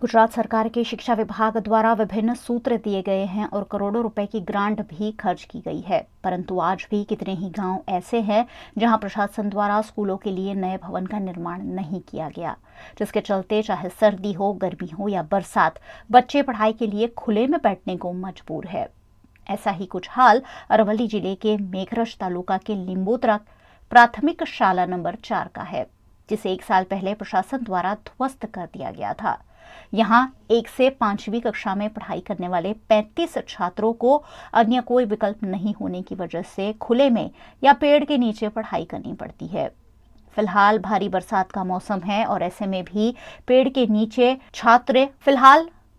गुजरात सरकार के शिक्षा विभाग द्वारा विभिन्न सूत्र दिए गए हैं और करोड़ों रुपए की ग्रांट भी खर्च की गई है, परंतु आज भी कितने ही गांव ऐसे हैं जहां प्रशासन द्वारा स्कूलों के लिए नए भवन का निर्माण नहीं किया गया, जिसके चलते चाहे सर्दी हो, गर्मी हो या बरसात, बच्चे पढ़ाई के लिए खुले में बैठने को मजबूर है। ऐसा ही कुछ हाल अरवली जिले के मेघरज तालुका के लिंबोत्रा प्राथमिक शाला नंबर 4 का है, जिसे 1 साल पहले प्रशासन द्वारा ध्वस्त कर दिया गया था। यहाँ 1 से 5वीं कक्षा में पढ़ाई करने वाले 35 छात्रों को अन्य कोई विकल्प नहीं होने की वजह से खुले में या पेड़ के नीचे पढ़ाई करनी पड़ती है। फिलहाल भारी बरसात का मौसम है और ऐसे में भी पेड़ के नीचे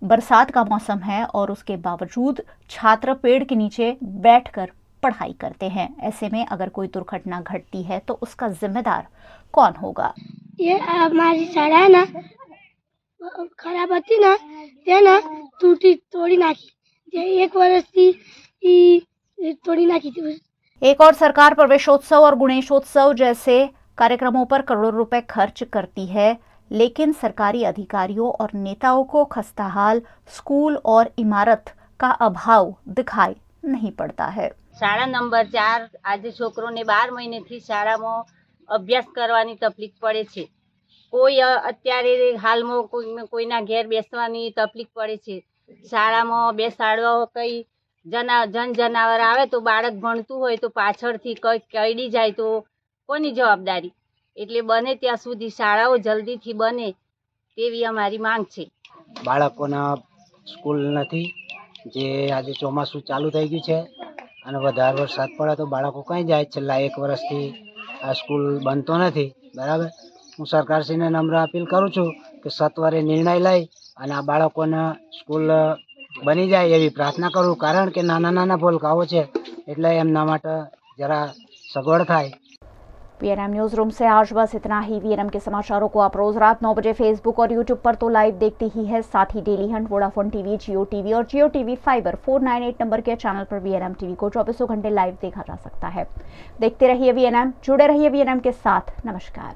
बरसात का मौसम है और उसके बावजूद छात्र पेड़ के नीचे बैठकर पढ़ाई करते हैं। ऐसे में अगर कोई दुर्घटना घटती है तो उसका जिम्मेदार कौन होगा? ये हमारी शाला है ना, खराब હતી ना, તે ना तोड़ी नाखी 1 वर्ष की तोड़ी नाखी थी। एक और सरकार प्रवेशोत्सव और गणेशोत्सव जैसे कार्यक्रमों पर करोड़ों रुपए खर्च करती है, लेकिन सरकारी अधिकारियों और नेताओं को खस्ताहाल स्कूल और इमारत का अभाव दिखाई नहीं पड़ता है। शाळा नंबर 4 आज છોકરોને 12 મહિનેથી શાળામાં અભ્યાસ કરવાની તકલીફ પડે છે। કોઈ અત્યારે હાલમાં કોઈના ઘેર બેસવાની તકલીફ પડે છે। શાળામાં બેસાડવા કઈ જનાવર આવે તો બાળક ભણતું હોય તો પાછળથી કઈડી જાય તો કોની જવાબદારી? એટલે બને ત્યાં સુધી શાળાઓ જલ્દીથી બને તેવી અમારી માંગ છે। બાળકોના સ્કૂલ નથી, જે આજે ચોમાસું ચાલુ થઈ ગયું છે અને વધારે વરસાદ પડે તો બાળકો કઈ જાય. છેલ્લા 1 વર્ષથી આ સ્કૂલ બનતો નથી. બરાબર, હું સરકારશ્રીને નમ્ર અપીલ કરું છું કે સત્વરે નિર્ણય લઈ અને આ બાળકોને સ્કૂલ બની જાય એવી પ્રાર્થના કરું. કારણ કે નાના નાના ભૂલકાઓ છે એટલે એમના માટે જરા સગવડ થાય. वीएनएम न्यूज रूम से आज बस इतना ही। वीएनएम के समाचारों को आप रोज रात 9 बजे फेसबुक और यूट्यूब पर तो लाइव देखते ही है, साथ ही डेली हंट, वोडाफोन टीवी, जियो टीवी और जियो टीवी फाइबर 498 नंबर के चैनल पर वीएनएम टीवी को 24 घंटे लाइव देखा जा सकता है। देखते रहिए वीएनएम, जुड़े रहिए वीएनएम के साथ। नमस्कार।